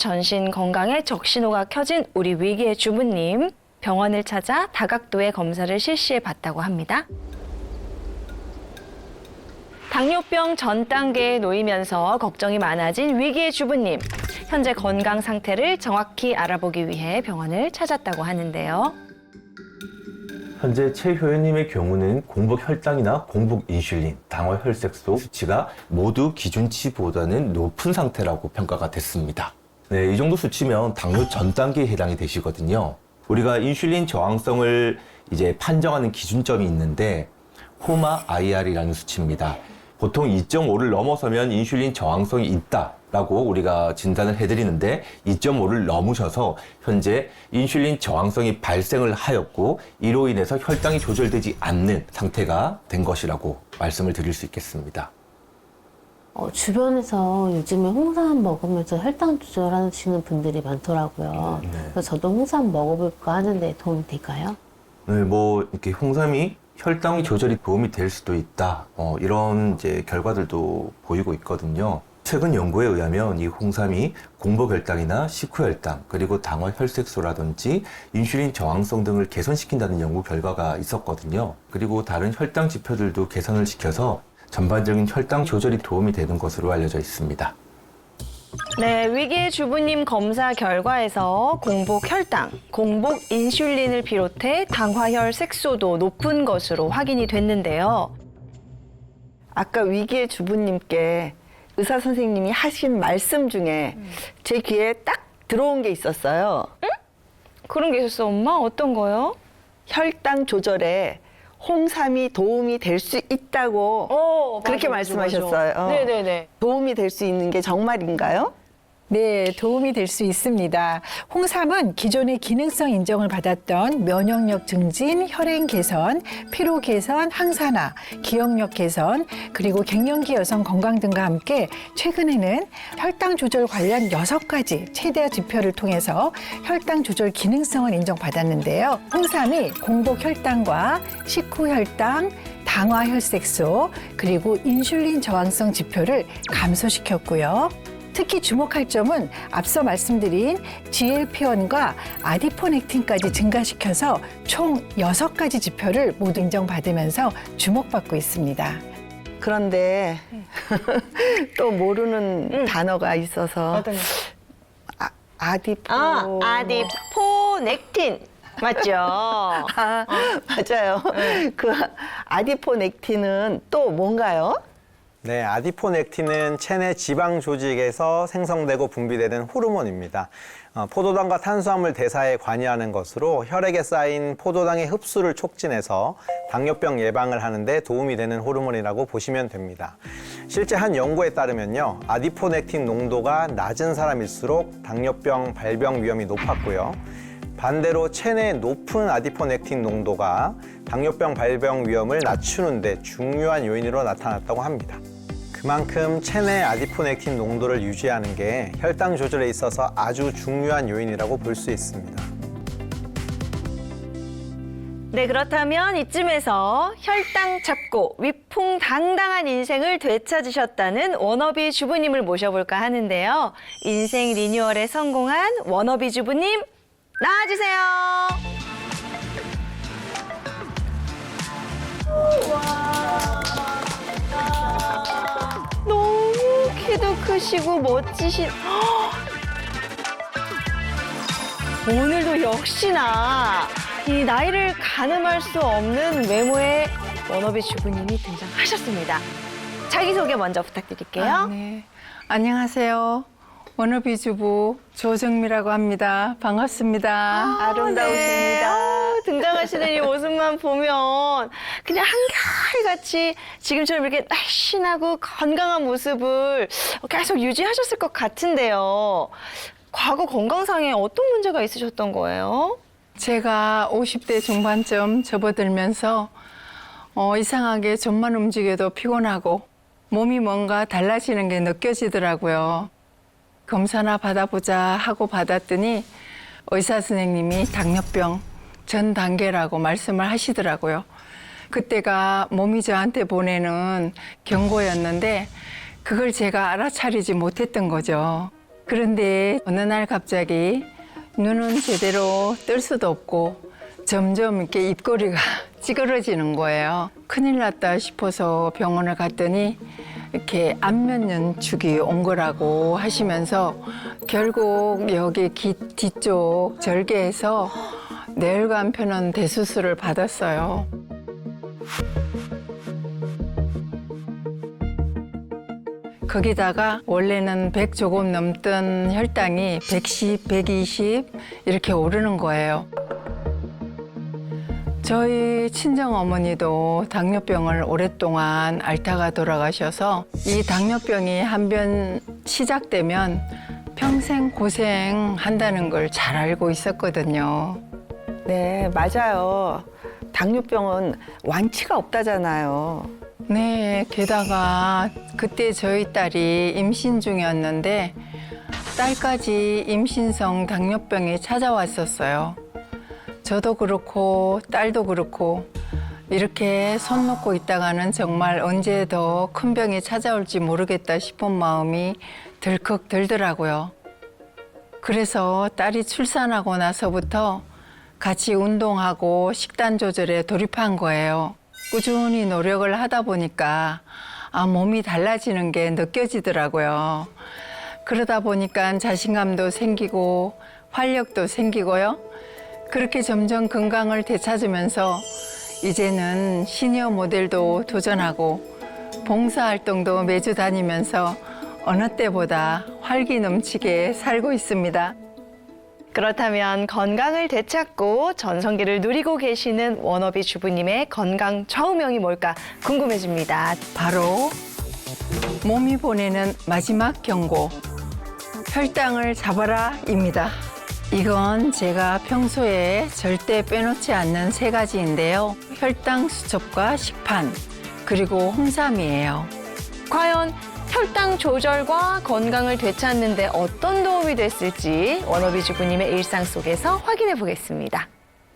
전신 건강에 적신호가 켜진 우리 위기의 주부님, 병원을 찾아 다각도의 검사를 실시해 봤다고 합니다. 당뇨병 전 단계에 놓이면서 걱정이 많아진 위기의 주부님. 현재 건강 상태를 정확히 알아보기 위해 병원을 찾았다고 하는데요. 현재 최 효연님의 경우는 공복 혈당이나 공복 인슐린, 당화 혈색소 수치가 모두 기준치보다는 높은 상태라고 평가가 됐습니다. 네, 이 정도 수치면 당뇨 전 단계에 해당이 되시거든요. 우리가 인슐린 저항성을 이제 판정하는 기준점이 있는데 호마 IR이라는 수치입니다. 보통 2.5를 넘어서면 인슐린 저항성이 있다라고 우리가 진단을 해드리는데 2.5를 넘으셔서 현재 인슐린 저항성이 발생을 하였고 이로 인해서 혈당이 조절되지 않는 상태가 된 것이라고 말씀을 드릴 수 있겠습니다. 주변에서 요즘에 홍삼 먹으면서 혈당 조절하시는 분들이 많더라고요. 그래서 저도 홍삼 먹어볼까 하는데 도움이 될까요? 네, 이렇게 홍삼이 혈당 조절이 도움이 될 수도 있다. 이런 이제 결과들도 보이고 있거든요. 최근 연구에 의하면 이 홍삼이 공복혈당이나 식후혈당, 그리고 당화 혈색소라든지 인슐린 저항성 등을 개선시킨다는 연구 결과가 있었거든요. 그리고 다른 혈당 지표들도 개선을 시켜서 전반적인 혈당 조절이 도움이 되는 것으로 알려져 있습니다. 네, 위기의 주부님 검사 결과에서 공복 혈당, 공복 인슐린을 비롯해 당화혈 색소도 높은 것으로 확인이 됐는데요. 아까 위기의 주부님께 의사 선생님이 하신 말씀 중에 제 귀에 딱 들어온 게 있었어요. 그런 게 있었어, 엄마? 어떤 거요? 혈당 조절에 홍삼이 도움이 될 수 있다고 그렇게 맞아, 말씀하셨어요. 맞아. 네네네. 도움이 될 수 있는 게 정말인가요? 네, 도움이 될 수 있습니다. 홍삼은 기존의 기능성 인정을 받았던 면역력 증진, 혈행 개선, 피로 개선, 항산화, 기억력 개선, 그리고 갱년기 여성 건강 등과 함께 최근에는 혈당 조절 관련 6가지 최대 지표를 통해서 혈당 조절 기능성을 인정받았는데요. 홍삼이 공복 혈당과 식후 혈당, 당화 혈색소, 그리고 인슐린 저항성 지표를 감소시켰고요. 특히 주목할 점은 앞서 말씀드린 GLP-1과 아디포넥틴까지 증가시켜서 총 6가지 지표를 모두 인정받으면서 주목받고 있습니다. 그런데 또 모르는 단어가 있어서 아디포넥틴. 맞죠? 맞아요. 그 아디포넥틴은 또 뭔가요? 네, 아디포넥틴은 체내 지방 조직에서 생성되고 분비되는 호르몬입니다. 포도당과 탄수화물 대사에 관여하는 것으로 혈액에 쌓인 포도당의 흡수를 촉진해서 당뇨병 예방을 하는 데 도움이 되는 호르몬이라고 보시면 됩니다. 실제 한 연구에 따르면요, 아디포넥틴 농도가 낮은 사람일수록 당뇨병 발병 위험이 높았고요. 반대로 체내 높은 아디포넥틴 농도가 당뇨병 발병 위험을 낮추는 데 중요한 요인으로 나타났다고 합니다. 그만큼 체내 아디포넥틴 농도를 유지하는 게 혈당 조절에 있어서 아주 중요한 요인이라고 볼 수 있습니다. 네, 그렇다면 이쯤에서 혈당 잡고 위풍당당한 인생을 되찾으셨다는 워너비 주부님을 모셔볼까 하는데요. 인생 리뉴얼에 성공한 워너비 주부님 나와주세요. 너무 키도 크시고 멋지신. 오늘도 역시나 이 나이를 가늠할 수 없는 외모의 워너비 주부님이 등장하셨습니다. 자기소개 먼저 부탁드릴게요. 네. 안녕하세요. 워너비 주부 조정미라고 합니다. 반갑습니다. 아름다우십니다. 등장하시는 이 모습만 보면 그냥 한결같이 지금처럼 이렇게 날씬하고 건강한 모습을 계속 유지하셨을 것 같은데요. 과거 건강상에 어떤 문제가 있으셨던 거예요? 제가 50대 중반쯤 접어들면서 이상하게 좀만 움직여도 피곤하고 몸이 뭔가 달라지는 게 느껴지더라고요. 검사나 받아보자 하고 받았더니 의사 선생님이 당뇨병 전 단계라고 말씀을 하시더라고요. 그때가 몸이 저한테 보내는 경고였는데 그걸 제가 알아차리지 못했던 거죠. 그런데 어느 날 갑자기 눈은 제대로 뜰 수도 없고 점점 이렇게 입꼬리가 찌그러지는 거예요. 큰일 났다 싶어서 병원을 갔더니 이렇게 안면연축이 온 거라고 하시면서 결국 여기 귀 뒤쪽 절개에서 뇌혈관 편원 대수술을 받았어요. 거기다가 원래는 100 조금 넘던 혈당이 110, 120 이렇게 오르는 거예요. 저희 친정어머니도 당뇨병을 오랫동안 앓다가 돌아가셔서 이 당뇨병이 한 번 시작되면 평생 고생한다는 걸 잘 알고 있었거든요. 네, 맞아요. 당뇨병은 완치가 없다잖아요. 네, 게다가 그때 저희 딸이 임신 중이었는데 딸까지 임신성 당뇨병이 찾아왔었어요. 저도 그렇고 딸도 그렇고 이렇게 손 놓고 있다가는 정말 언제 더 큰 병이 찾아올지 모르겠다 싶은 마음이 덜컥 들더라고요. 그래서 딸이 출산하고 나서부터 같이 운동하고 식단 조절에 돌입한 거예요. 꾸준히 노력을 하다 보니까 몸이 달라지는 게 느껴지더라고요. 그러다 보니까 자신감도 생기고 활력도 생기고요. 그렇게 점점 건강을 되찾으면서 이제는 시니어 모델도 도전하고 봉사활동도 매주 다니면서 어느 때보다 활기 넘치게 살고 있습니다. 그렇다면 건강을 되찾고 전성기를 누리고 계시는 워너비 주부님의 건강 좌우명이 뭘까 궁금해집니다. 바로 몸이 보내는 마지막 경고, 혈당을 잡아라입니다. 이건 제가 평소에 절대 빼놓지 않는 세 가지인데요. 혈당 수첩과 식판, 그리고 홍삼이에요. 과연 혈당 조절과 건강을 되찾는 데 어떤 도움이 됐을지 워너비 주부님의 일상 속에서 확인해 보겠습니다.